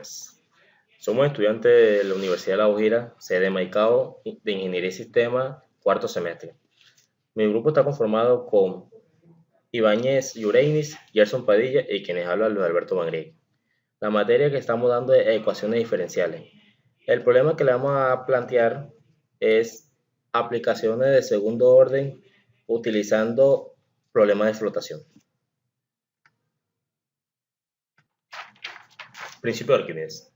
buenas. Somos estudiantes de la Universidad de La Guajira, sede Maicao, de Ingeniería y Sistemas, cuarto semestre. Mi grupo está conformado con Ibáñez Yureinis, Gerson Padilla y quienes hablan Luis Alberto Mangrique. La materia que estamos dando es ecuaciones diferenciales. El problema que le vamos a plantear es aplicaciones de segundo orden utilizando problemas de flotación. Principio de Arquímedes.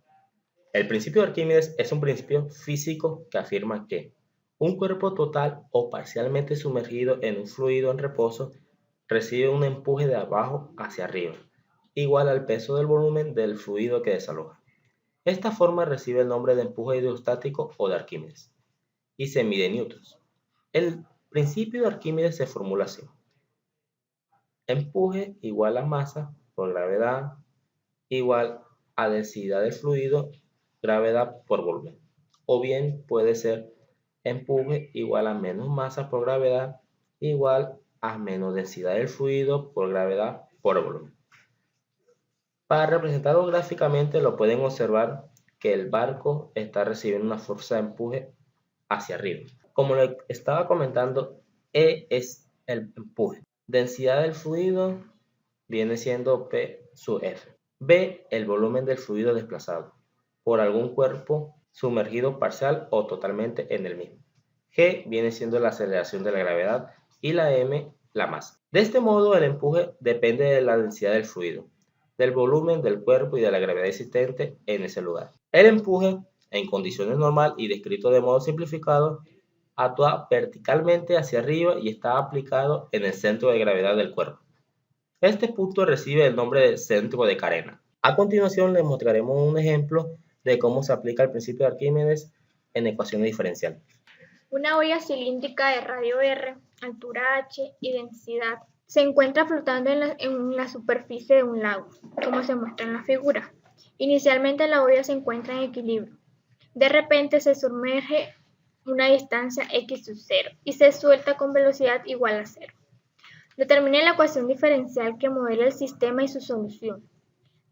El principio de Arquímedes es un principio físico que afirma que un cuerpo total o parcialmente sumergido en un fluido en reposo recibe un empuje de abajo hacia arriba, igual al peso del volumen del fluido que desaloja. Esta forma recibe el nombre de empuje hidrostático o de Arquímedes y se mide en newtons. El principio de Arquímedes se formula así: empuje igual a masa por gravedad igual a densidad del fluido, gravedad por volumen. O bien puede ser empuje igual a menos masa por gravedad igual a menos densidad del fluido por gravedad por volumen. Para representarlo gráficamente lo pueden observar que el barco está recibiendo una fuerza de empuje hacia arriba. Como lo estaba comentando, E es el empuje. Densidad del fluido viene siendo P sub F. B, el volumen del fluido desplazado por algún cuerpo sumergido parcial o totalmente en el mismo. G viene siendo la aceleración de la gravedad y la M, la masa. De este modo, el empuje depende de la densidad del fluido, del volumen del cuerpo y de la gravedad existente en ese lugar. El empuje, en condiciones normales y descrito de modo simplificado, actúa verticalmente hacia arriba y está aplicado en el centro de gravedad del cuerpo. Este punto recibe el nombre de centro de carena. A continuación les mostraremos un ejemplo de cómo se aplica el principio de Arquímedes en ecuaciones diferenciales. Una olla cilíndrica de radio R, altura h y densidad se encuentra flotando en la superficie de un lago, como se muestra en la figura. Inicialmente la olla se encuentra en equilibrio. De repente se sumerge una distancia x sub 0 y se suelta con velocidad igual a 0. Determine la ecuación diferencial que modela el sistema y su solución.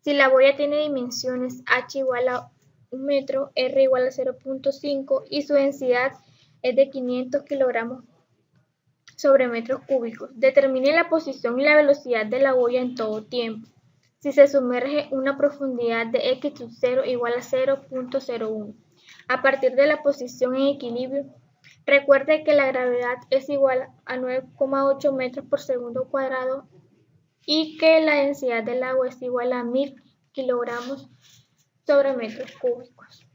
Si la boya tiene dimensiones h igual a 1 metro, r igual a 0.5 y su densidad es de 500 kilogramos sobre metros cúbicos, determine la posición y la velocidad de la boya en todo tiempo. Si se sumerge una profundidad de x sub 0 igual a 0.01, a partir de la posición en equilibrio, recuerde que la gravedad es igual a 9,8 metros por segundo cuadrado y que la densidad del agua es igual a 1000 kilogramos sobre metros cúbicos.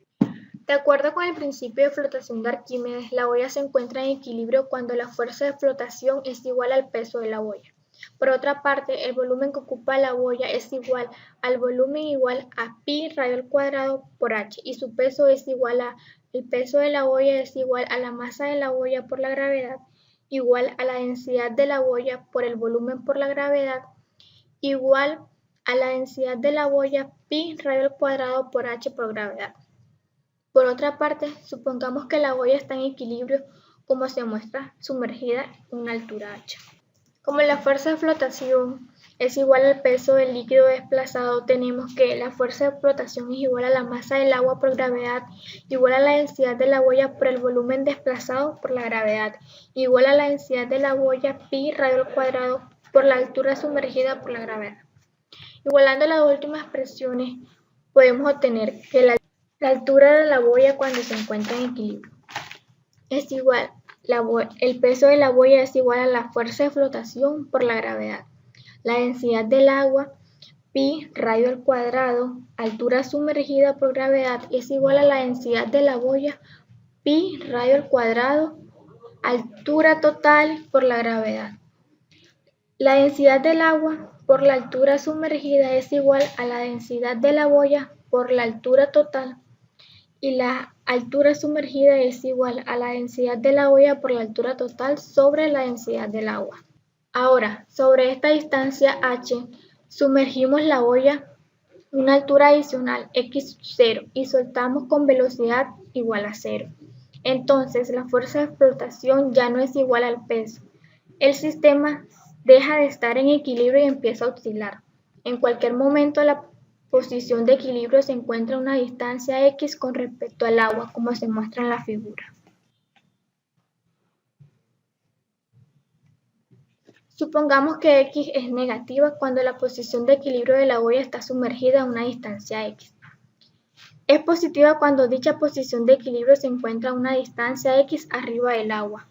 De acuerdo con el principio de flotación de Arquímedes, la boya se encuentra en equilibrio cuando la fuerza de flotación es igual al peso de la boya. Por otra parte, el volumen que ocupa la boya es igual al volumen igual a pi radio al cuadrado por h y su peso es igual a el peso de la boya es igual a la masa de la boya por la gravedad igual a la densidad de la boya por el volumen por la gravedad igual a la densidad de la boya pi radio al cuadrado por h por gravedad. Por otra parte, supongamos que la boya está en equilibrio como se muestra sumergida en una altura h. Como la fuerza de flotación es igual al peso del líquido desplazado, tenemos que la fuerza de flotación es igual a la masa del agua por gravedad, igual a la densidad de la boya por el volumen desplazado por la gravedad, igual a la densidad de la boya pi radio al cuadrado por la altura sumergida por la gravedad. Igualando las dos últimas expresiones, podemos obtener que la altura de la boya cuando se encuentra en equilibrio es igual. El peso de la boya es igual a la fuerza de flotación por la gravedad. La densidad del agua, pi radio al cuadrado, altura sumergida por gravedad, es igual a la densidad de la boya, pi radio al cuadrado, altura total por la gravedad. La densidad del agua por la altura sumergida es igual a la densidad de la boya por la altura total y la altura sumergida es igual a la densidad de la boya por la altura total sobre la densidad del agua. Ahora, sobre esta distancia h, sumergimos la boya una altura adicional x0 y soltamos con velocidad igual a 0. Entonces, la fuerza de flotación ya no es igual al peso. El sistema deja de estar en equilibrio y empieza a oscilar. En cualquier momento la posición de equilibrio se encuentra a una distancia x con respecto al agua, como se muestra en la figura. Supongamos que x es negativa cuando la posición de equilibrio de la boya está sumergida a una distancia x. Es positiva cuando dicha posición de equilibrio se encuentra a una distancia x arriba del agua.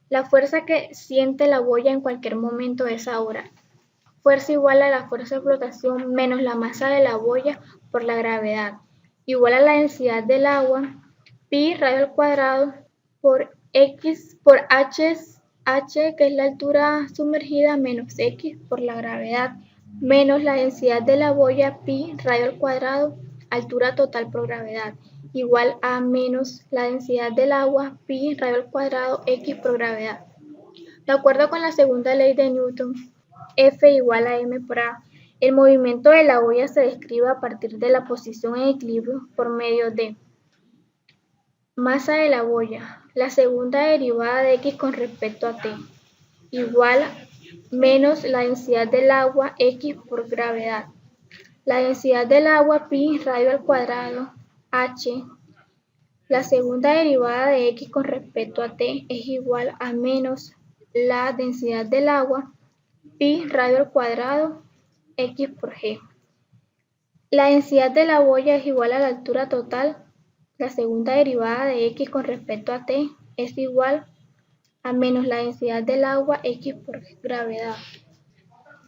La fuerza que siente la boya en cualquier momento es ahora. Fuerza igual a la fuerza de flotación menos la masa de la boya por la gravedad, igual a la densidad del agua, pi radio al cuadrado por x por h, que es la altura sumergida, menos x por la gravedad, menos la densidad de la boya, pi radio al cuadrado, altura total por gravedad, igual a menos la densidad del agua, pi radio al cuadrado, x por gravedad. De acuerdo con la segunda ley de Newton, F igual a m por a, el movimiento de la boya se describe a partir de la posición en equilibrio por medio de masa de la boya, la segunda derivada de x con respecto a t, igual menos la densidad del agua, x por gravedad. La densidad del agua, pi radio al cuadrado, h, la segunda derivada de x con respecto a t es igual a menos la densidad del agua, pi radio al cuadrado, x por g. La densidad de la boya es igual a la altura total. La segunda derivada de x con respecto a t es igual a menos la densidad del agua, x por gravedad,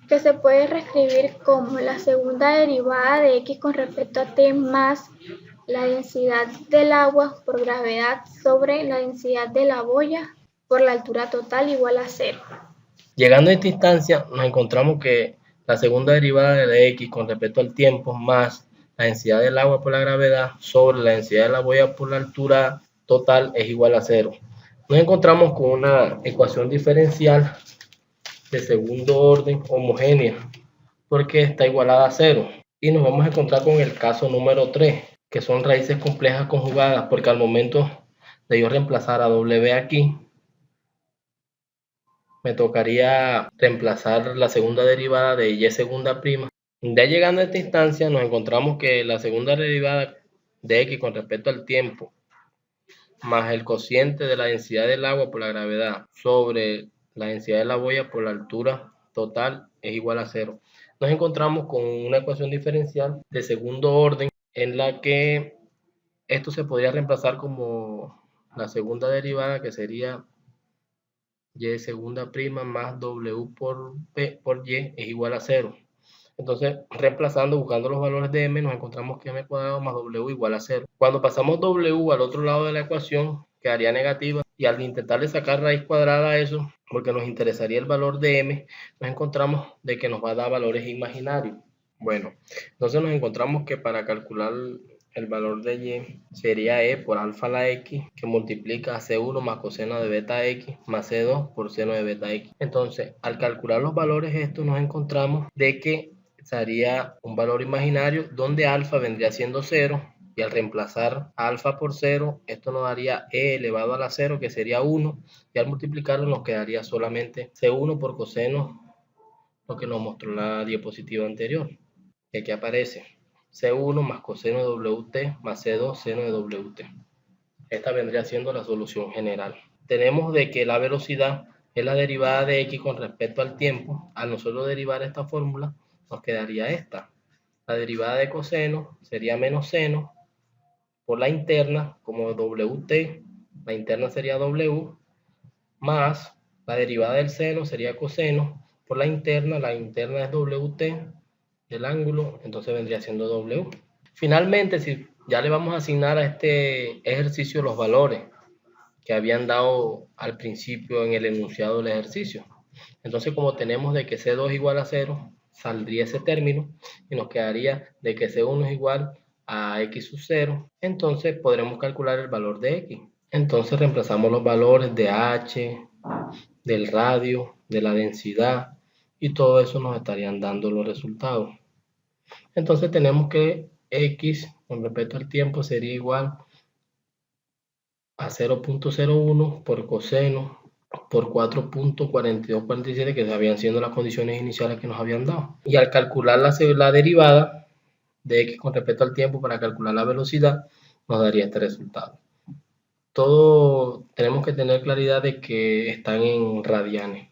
que se puede reescribir como la segunda derivada de x con respecto a t más la densidad del agua por gravedad sobre la densidad de la boya por la altura total igual a 0. Llegando a esta instancia, nos encontramos que la segunda derivada de x con respecto al tiempo más la densidad del agua por la gravedad sobre la densidad de la boya por la altura total es igual a 0. Nos encontramos con una ecuación diferencial de segundo orden homogénea porque está igualada a 0. Y nos vamos a encontrar con el caso número 3, que son raíces complejas conjugadas, porque al momento de yo reemplazar a w aquí, me tocaría reemplazar la segunda derivada de y segunda prima. Ya llegando a esta instancia nos encontramos que la segunda derivada de x con respecto al tiempo más el cociente de la densidad del agua por la gravedad sobre la densidad de la boya por la altura total es igual a 0. Nos encontramos con una ecuación diferencial de segundo orden en la que esto se podría reemplazar como la segunda derivada, que sería y segunda prima más w por y es igual a 0. Entonces, reemplazando, buscando los valores de m, nos encontramos que m cuadrado más w igual a 0. Cuando pasamos w al otro lado de la ecuación, quedaría negativa. Y al intentarle sacar raíz cuadrada a eso, porque nos interesaría el valor de m, nos encontramos de que nos va a dar valores imaginarios. Bueno, entonces nos encontramos que para calcular el valor de y sería e por alfa a la x, que multiplica a c1 más coseno de beta x más c2 por seno de beta x. Entonces, al calcular los valores estos, nos encontramos de que sería un valor imaginario donde alfa vendría siendo 0, y al reemplazar alfa por 0, esto nos daría e elevado a la 0, que sería 1, y al multiplicarlo nos quedaría solamente c1 por coseno, lo que nos mostró la diapositiva anterior. Y aquí aparece C1 más coseno de WT más C2 seno de WT. Esta vendría siendo la solución general. Tenemos de que la velocidad es la derivada de x con respecto al tiempo. Al nosotros derivar esta fórmula, nos quedaría esta. La derivada de coseno sería menos seno por la interna, como WT, la interna sería W, más la derivada del seno sería coseno por la interna es WT, del ángulo, entonces vendría siendo W. Finalmente, si ya le vamos a asignar a este ejercicio los valores que habían dado al principio en el enunciado del ejercicio, entonces como tenemos de que C2 igual a 0, saldría ese término y nos quedaría de que C1 es igual a X sub 0, entonces podremos calcular el valor de X. Entonces reemplazamos los valores de H, del radio, de la densidad, y todo eso nos estarían dando los resultados. Entonces tenemos que x con respecto al tiempo sería igual a 0.01 por coseno por 4.4247, que habían sido las condiciones iniciales que nos habían dado. Y al calcular la derivada, de x con respecto al tiempo para calcular la velocidad, nos daría este resultado. Todo tenemos que tener claridad de que están en radianes.